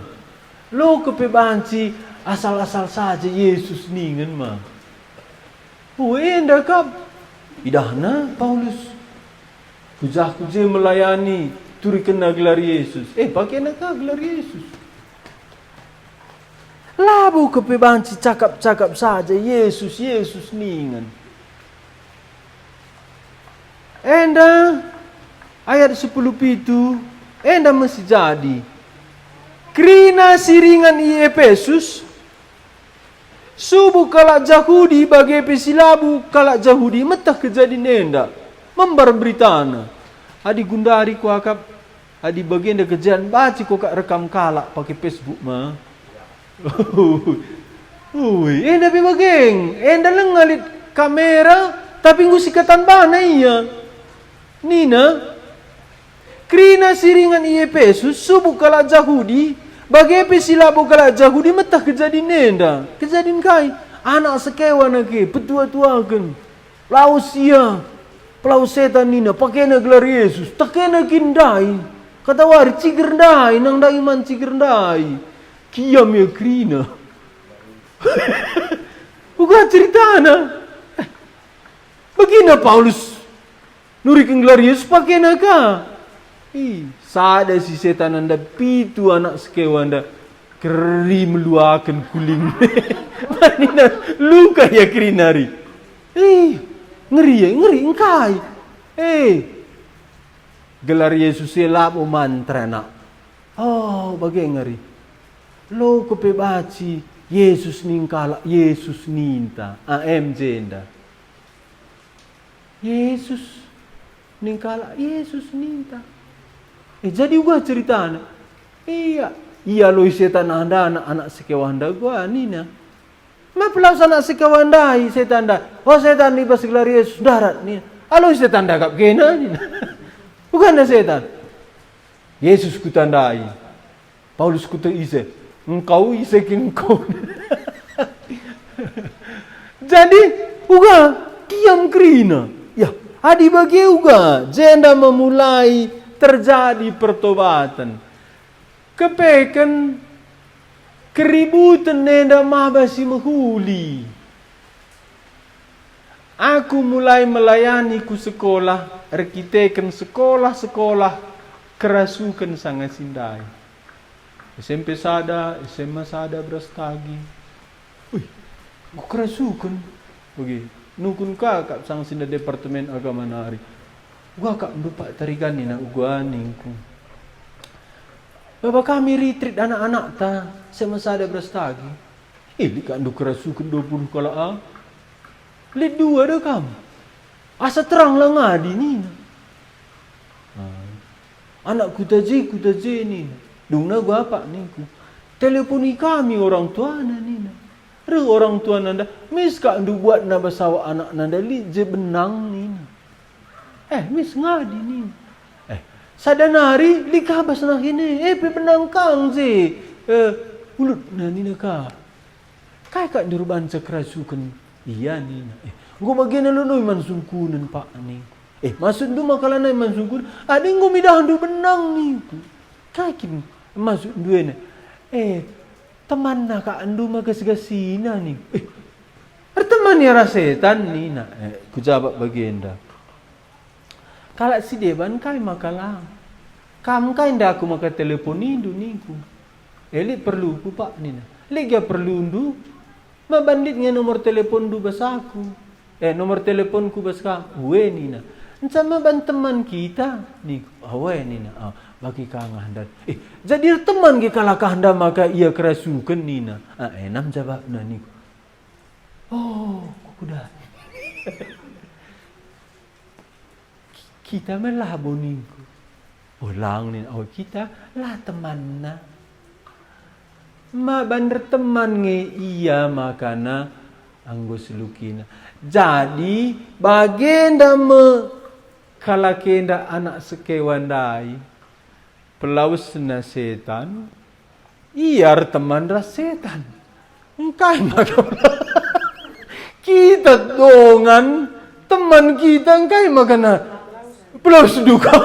Lo kepebanci asal-asal saja Yesus ningen mah. Enda kap. Idahna Paulus. Kujah-kujah melayani. Turi kena gelar Yesus. Pakai nak gelar Yesus. Labu kepebanci cakap-cakap saja Yesus ningan. Enda ayat 10 pitu. Enda masih jadi. Krina siringan i Efesus. Subuh kalak Jahudi bagi pesilabu kalak Jahudi metah kejadian nenda membar beritana. Adi gundari ku akap adi bagian dah kejadian baca ku kak rekam kalak pakai Facebook mah. Enda pi bageng, enda lengalit kamera tapi ngusikatan bana iya. Nina krina siringan i Efesus subuh kalak Jahudi bagi pesilabu kalak Jahudi metah kejadian nenda. Kejadian kai anak sekewa nake petua-tuakan. Laus ia pelaus setan nina pakai na gelar Yesus. Tak kena kindai. Kata wari cigerdai nang da iman cigerdai. Kiam ya krina. Bukan cerita na. Begina Paulus nurikan gelar Yesus pakai na ka. Sada si setan anda pitu anak sekewa anda keri meluakan kuling. Manina luka ya kerinari. Ngeri engkai. Gelar Yesus elap mantra nak. Oh, bagai ngeri. Lo kepebaci Yesus ningkala, Yesus ninta, AMJ nda. Yesus ningkala, Yesus ninta. Jadi gua ceritanya. Iya lo setan anda anak sekewanda gua nina. Ma pelaksana sekewandai setan anda. Oh setan ni pas gelar Yesus darat nina. Alo setan anda kap kena nina. Bukan setan. Yesus kutandai. Paulus kutu ise. Engkau isekin engkau. Jadi, uga kiam kerina. Ya, adi bagi uga jenda memulai terjadi pertobatan. Kepekan keributan nenda mabasi mahuli. Aku mulai melayani ku sekolah, arkiteken sekolah-sekolah kerasukan sangat sindai. SMP sada, SMA sada Brastagi. Wih, aku kerasukan. Oke, nukun kakak sang sinda Departemen Agama Nari. Gua kak lupa tarigan ni na uguaning ku. Bapak kami retreat anak-anak ta SMA sada Brastagi. Ini kan du kerasukan 20 kala a. Lid dua dah kamu. Asa terang lah ngadi ni. Anak kutaji ni. Dungna gua apa ni ku? Teleponi kami orang tua ni. Re orang tua nanda, mis kak ndu buat na basawa anak nanda li je benang ni. Mis ngadi ni. Sadanari li kabas na hini. Pe benang kang je. Ulut na ni ka. Kai kak diruban sekerasukan iya ni. Gua bagian lu man sungkunan pak ni. Maksud du makalan man sungkun. Ada ngom midah ndu benang ni. Kai kim masuk dua ni. Teman nak kak andu magas-gasina ni. Teman ya setan ni nak. Ku jawab baginda. Kalau si deban kai makalang. Kam kai ndak aku maka telepon indu ni ku. Elit perlu ku pak ni nak. Lega perlu ndu. Mabandit dengan nomor telepon du basaku. Nomor telepon ku baska. Uwe ni nak. Sama ban teman kita ni. Uwe ni nak. Bagi kangah dan jadi teman ke kalau kahanda maka ia kerasukan nina. Enam jawab nani. Oh, kuda. Kita melah boningku. Ulang ni. Oh kita lah teman na. Ma bandar teman nge iya makana anggus lukina. Jadi bagenda me kalakenda anak sekewandai. Pelaus na setan, iar teman ras setan. Engkai makan. Kita dongan teman kita engkai makan pelaus duka.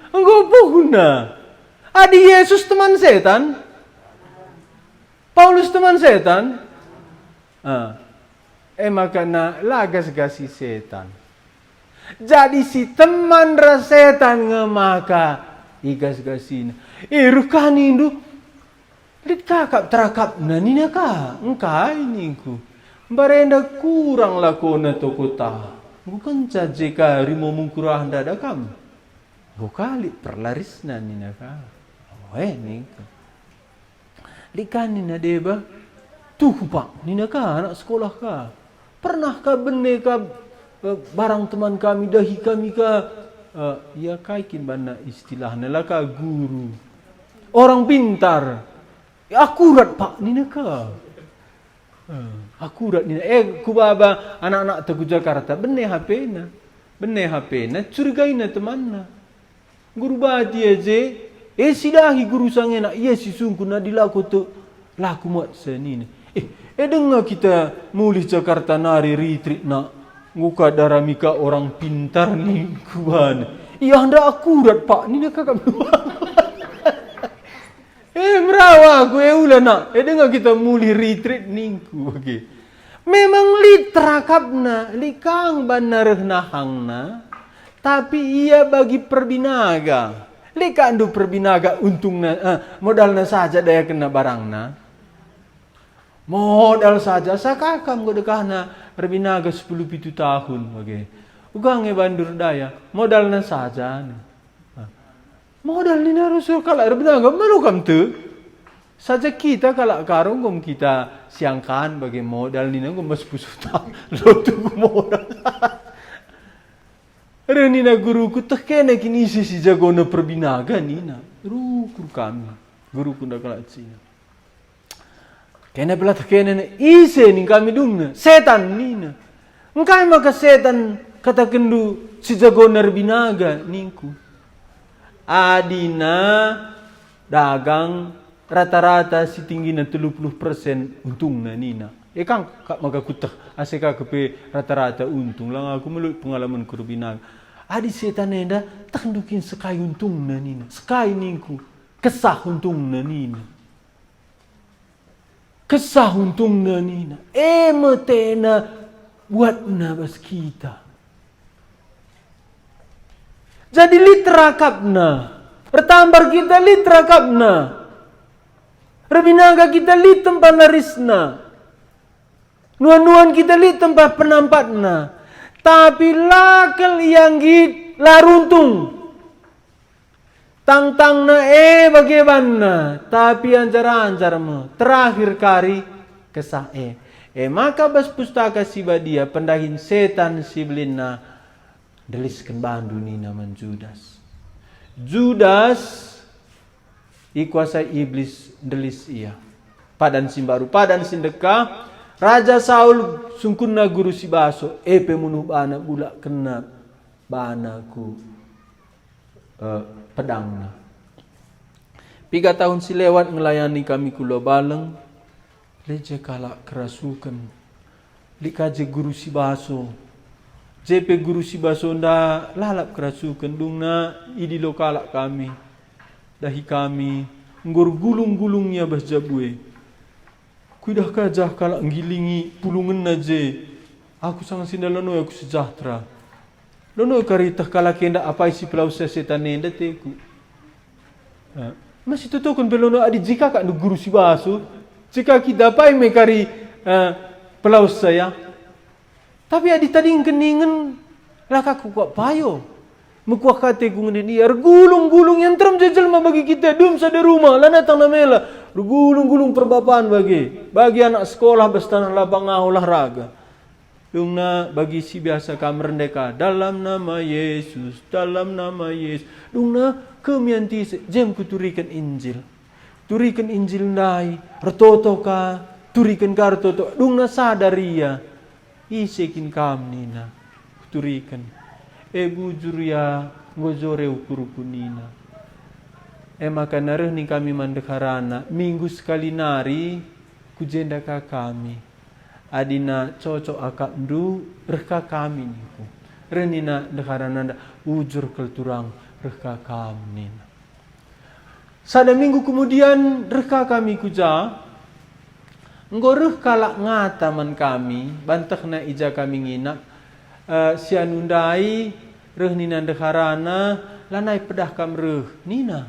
Engkau puna. Adi Yesus teman setan. Paulus teman setan. Makana lagas-gasi setan. Jadi si teman rasetan ngemaka igas-gasina. Rukan indu. Lid kakap terakap nanina ka. Engkai ningku. Barenda kurang lakona tokota. Bukan caje ka rimo mungkurah dada kamu. Bukali perlaris nanina ka. Ningku. Likan nina deba. Tuh pak nina ka anak sekolah ka. Pernah ka bene ka barang teman kami dahi kami ka ya kaikin bana istilahnya lah ka guru orang pintar akurat pak nina ka akurat nina ku baba anak-anak teku Jakarta bene HP na curigai na teman na guru bati aje sidahi guru sangena si sungku na dilaku tu laku mat senini dengar kita mulih Jakarta nari retreat na nguka daramika orang pintar ni kuan. Iya anda akurat pak ni nak kakak. Merawa gue ulana. Dengar kita mulih retreat ningku. Okay. Memang li terakapna, li kang banar nahangna. Tapi ia bagi perbinaga. Li kandu perbinaga untungna modalna saja daya kena barangna. Modal saja sakakam gue dekahna. Perbinaga 10-7 tahun. Okay. Ugang bandur daya. Modalnya saja. Modal ni na rusuh kalak berbinaga melukam tu. Saja kita kalak karung gom kita siangkan bagi modal ni na gom mas pusuta. Lo tu modal. Reni na guruku tak kena kini si jagona perbinaga ni na. Guru kami. Guruku nak kalak Cina. Kena belah tak kena na ise ni kami dungna. Setan ni na. Engkai maka setan kata kendu si jagona perbinaga ningku. Adina dagang rata-rata si tinggi na 30% untung na nina. Kang kak maka kutah aseka kepe rata-rata untung lang aku melalui pengalaman kurbinag. Adi setan enda tak dukin sekai untung na nina. Sekai ningku kesah untung na nina. Kesah untung na nina. Metena buat na bas kita. Jadi litrakap na. Bertambar kita litrakap na. Rebinaga kita li tempat narisna. Nuan-nuan kita li tempat penampatna. Tapi lakal yang git laruntung. Tang-tang na bagaimana. Tapi anjar-anjar mo. Terakhir kari kesah maka bas pustaka si badia pendahin setan si belina. Deliskan bandu ni naman Judas. Judas ikuasai iblis delis ia. Padan simbaru, padan sindeka. Raja Saul sungkunna guru si baso. Pemunuh bana bula kena banaku pedangna. 3 tahun si lewat melayani kami kula baleng. Leje kalak kerasukan. Likaje guru si baso. JP guru si baso nda lalap kerasukan. Dungna idi lo kalak kami. Dahi kami ngor gulung-gulungnya bas jabue. Kuidah kajah kalak ngilingi pulungan naje. Aku sangat sinda lono aku sejahtera. Lono karitah kalak kenda apa isi pelau setan nenda teku. Masih tutupkan pelono adi jika kak guru si baso. Jika kita apa yang kari pelau saya. Tapi adi tadi keningen lakaku kok payo. Mekuah kate kungen dia gulung-gulung yang teram jejelma bagi kita dum sada rumah lana tang namela gulung-gulung perbapaan bagi anak sekolah bestana lapang olahraga dungna bagi si biasa kamerdeka dalam nama Yesus dungna kemianti jem kuturikan Injil nai retoto ka turikan kartoto dungna sadaria isekin kam nina kuturikan bujur ya ngojore ukurukunina. Maka nareh ni kami mandekharana minggu sekali nari kujenda ka kami. Adina cocok akak ndu reka kami niku. Renina dekharana ujur kelturang reka kami nina. Sada minggu kemudian reka kami kuja. Ngoreh kalak ngata man kami bantakna ija kami ngina. Sianundai reh nina dekharana lanai pedah kam reh nina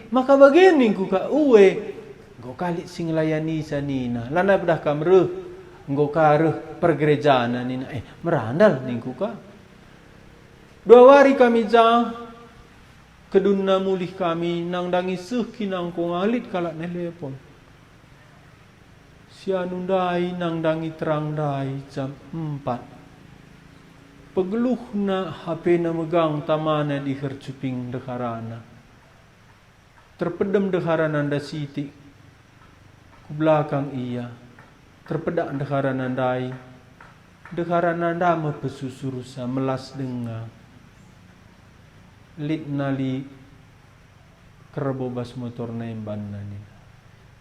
maka bagian ningku ka uwe go kali sing layani sa nina lanai pedah kam reh go ka reh pergerejana nina merandal ningku ka 2 hari kami ja kedunna mulih kami nang dangi seuh kinang ko ngalit kalak nelepon sianundai nang dangi terang dai jam 4 pegeluh na HP na megang tamana di hercuping dekharana. Terpedam dekharana nda siti. Ku belakang iya. Terpedak dekharana ndai. Dekharana nda mepesusurusa melas denga. Lit nali kerbobas motor nemban nani.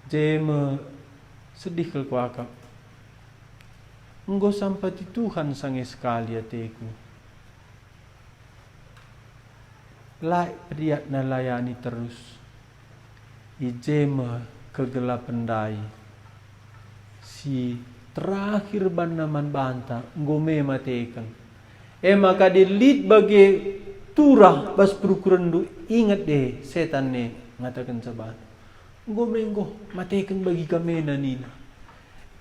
Jeme sedih kel kuakak. Enggo sampati Tuhan sange sekali ateku. Lai priat na layani terus. Ijema kegelapan dai. Si terakhir banaman banta enggo me matekan. Maka dilit bagi turah bas perukurandu ingat deh setan ne ngatakan saban. Enggo menggo matekan bagi kami nina.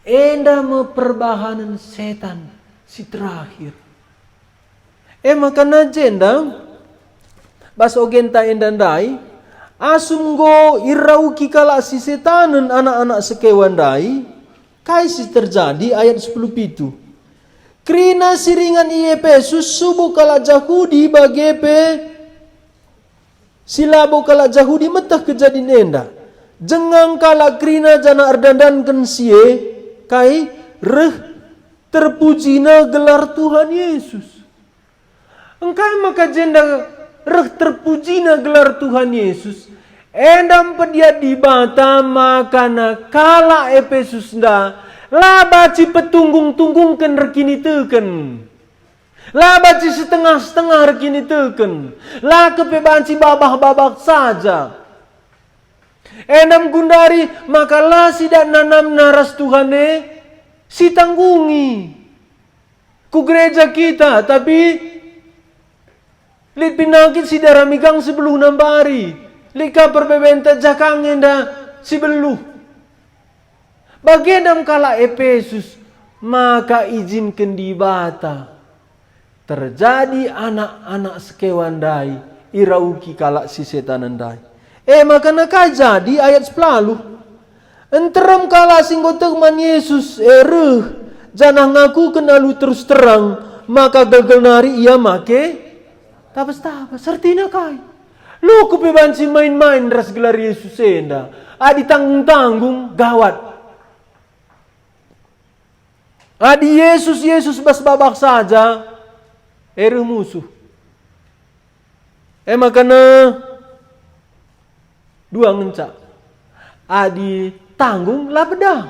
Enda perbahanan setan si terakhir. Maka najenda Bas ogenta endandai, asum go irauki kala si setanen anak-anak sekewandai, kaisi terjadi ayat 10 pitu. Krina siringan Efesus subuh kala Jahudi bagepe silabo kala Jahudi metah kejadian enda. Jengang kala krina jana ardandankan sie kai reh terpujina gelar Tuhan Yesus. Engkai maka jenda reh terpujina gelar Tuhan Yesus. Endam pedia di bata makana kala Efesus nda labaci petunggung-tunggungkan rekini teken. Labaci setengah-setengah rekini teken. La kepebanci babak-babak saja. Endam gundari makalah sidak nanam naras Tuhane si tanggungi ku gereja kita, tapi lit pinakit si daramigang sebelum nambari lika perbebenta jakang enda si beluh bagendam kala Efesus maka izinkan di bata terjadi anak-anak sekewandai irauki kala si setanandai. Maka nak jadi ayat 10. Enteram kala singgo teman Yesus janah ngaku kenalu terus terang maka gagal nari ia make tabas-tabas sertina kai. Lu kupebanci main-main ras gelar Yesus enda. Adi tanggung-tanggung gawat. Adi Yesus bas babak saja musuh. Makana dua ngencak. Adi tanggung lah pedang.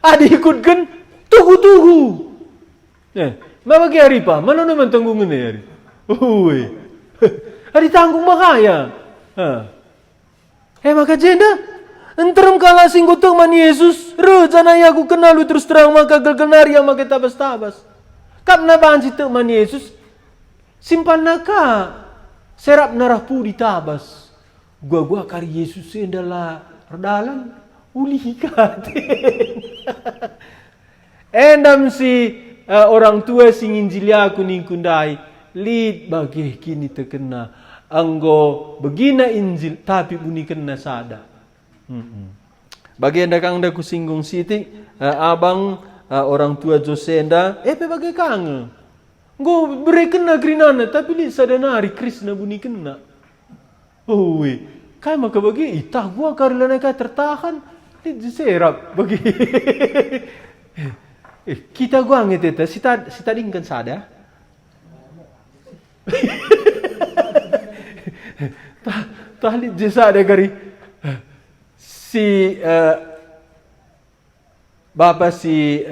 Adi ikutkan tugu-tugu. Mabagi hari pa, mana naman tanggungan ni hari? Adi tanggung makaya. Maka jenda, enteram kala singgo teman Yesus, rejana aku kenal lu terus terang maka gelgenari yang maka tabas-tabas. Kapna banci teman Yesus, simpan naka, serap narah pudi tabas. Gua kari Yesus adalah redalan uli hikaten. Endam si orang tua sing injili aku ningkundai lid bagi kini terkena anggo begina injil tapi buni kena sada. Bagi anda kang anda kusinggung siti abang orang tua Josenda bagi kang go beri kena grinana tapi lid sadanari Krishna buni kena. Kai maka bagi itah gua karena ka tertahan diserap bagi kita gua ngeteta si tadi kan sada tahlit jesa ada kari si bapa si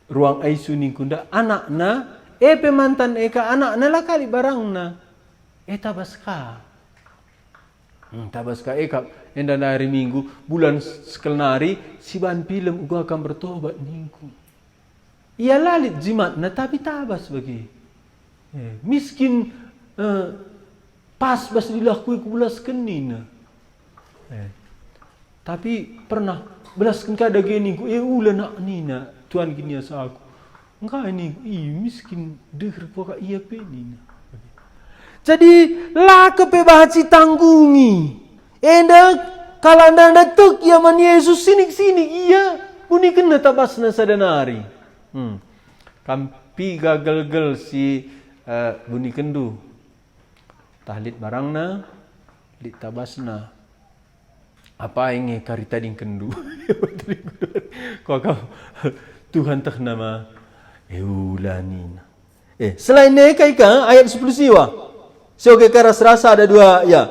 ruang aisu ningkunda anakna pemantan eka anakna lah kali barangna tabaska tabaska eka enda hari minggu bulan sekelnari si ban film gua akan bertobat minggu ia lalit jimatna tapi tabas bagi miskin pas bas dilakui ku belas kenina tapi pernah belas kenka ada gini ku ulah nak nina tuan gini asa aku engkau ini miskin deh poka ia penina. Jadi lah kepebahaci tanggungi. Enda kalau anda tuk yaman Yesus sinik iya puni kena tabasna sadanari. Kampi gagal si buni kendu. Tahlit barangna, lit tabasna. Apa yang karita ding kendu? Kau Tuhan tak nama eulanina. Selain neka ayat 10 siwa. Seoke karas rasa ada dua ya.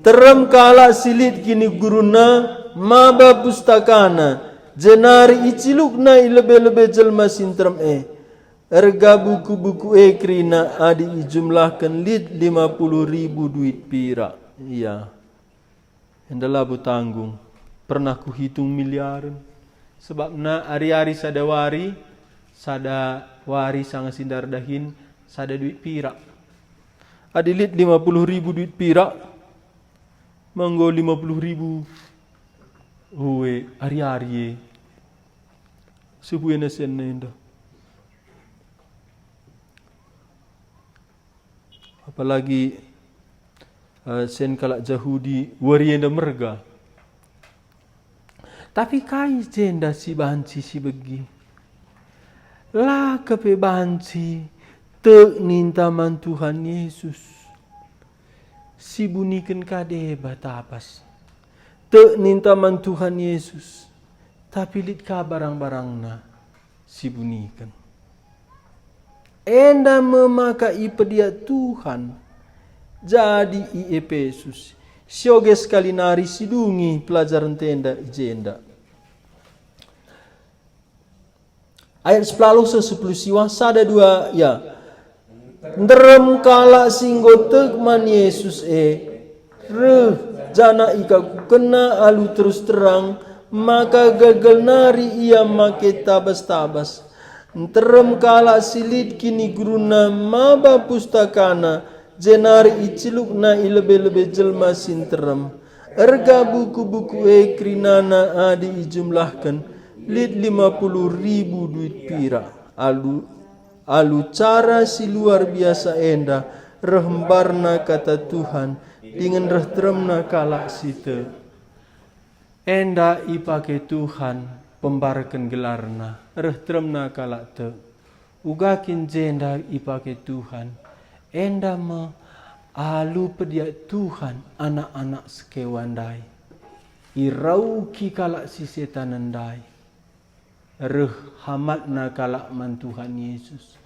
Teram kala silit kini guruna maba pustakana jenari icilukna ilebe-lebe jelma sintram erga buku-buku krina adi ijumlahkan lid 50.000 duit pira. Iya. Hendalah tanggung. Pernah ku hitung miliaran. Sebab na hari-hari sada wari sangat sindar dahin sada duit pira. Adilit 50.000 duit pira. Manggo 50.000 hari-hari subuh na sen nenda. apalagi sen kalak Jahudi warienda merga. Tapi kai jenda si banci si begi. Lah kepe banci te nintaman Tuhan Yesus. Si bunikan kade batapas. Te nintaman Tuhan Yesus. Tapi lit ka barang-barangna si bunikan. Enda memakai pedia Tuhan. Jadi i Efesus. Sioge sekali nari sidungi pelajaran tenda ijenda. Ayat 10 siwa sada dua ya. Nderem kala singgo tegman Yesus jana ika kena alu terus terang maka gagal nari ia make tabas-tabas. Nterem kala silit kini guruna maba pustakana jenari iciluk na ilebe-lebe jelma sinterem. Erga buku-buku krinana adi ijumlahkan lid 50.000 duit pira. Alu cara si luar biasa enda rehembarna kata Tuhan dengan rehtremna kala site. Enda ipake Tuhan pembarkan gelarna rehtremna kala te. Ugakin jenda ipake Tuhan. Enda me alu pedia Tuhan anak-anak sekewandai. Irau ki kalak si setan andai. Reh hamatna kalak man Tuhan Yesus.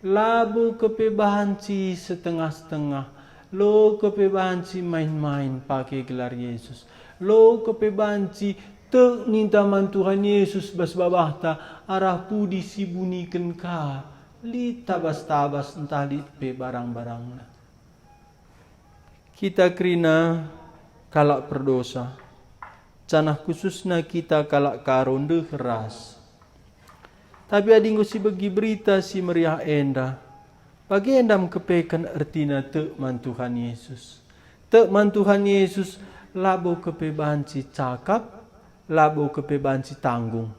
Labu kepebahanci setengah-setengah. Lo kepebahanci main-main pakai gelar Yesus. Lo kepebahanci te nintaman Tuhan Yesus bas babahta arah pudi si buniken ka. Li tabas-tabas entah li pe barang-barangna. Kita krina kalak perdosa. Canah khususna kita kalak karonde keras. Tapi adinggo si bagi berita si meriah enda. Bagi endam kepekan ertina te man Tuhan Yesus. Te man Tuhan Yesus labo kepebanci cakap, labo kepebanci tanggung.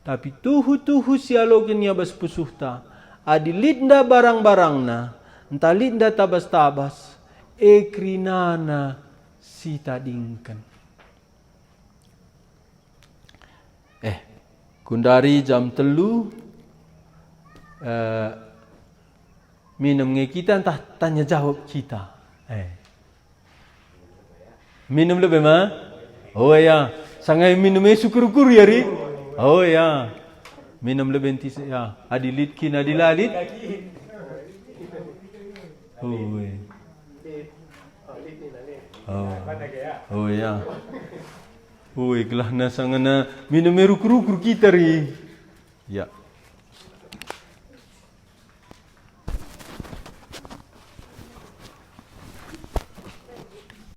Tapi tuhu-tuhu sialogen ya bas pusuhta. Adi linda barang-barangna, entah linda tabas-tabas, ekrinana si tadingkan. Kundari jam telu, minum nge kita entah tanya jawab kita. Minum lebih mah? Oh ya, sangai minumnya syukur-syukur ya ri. Oh ya. Minum lebih tis ya. Adilit kin adilalit. Oh. Oh ya. Oh, kelah na sangana minum rukur-rukur kita ri. Ya.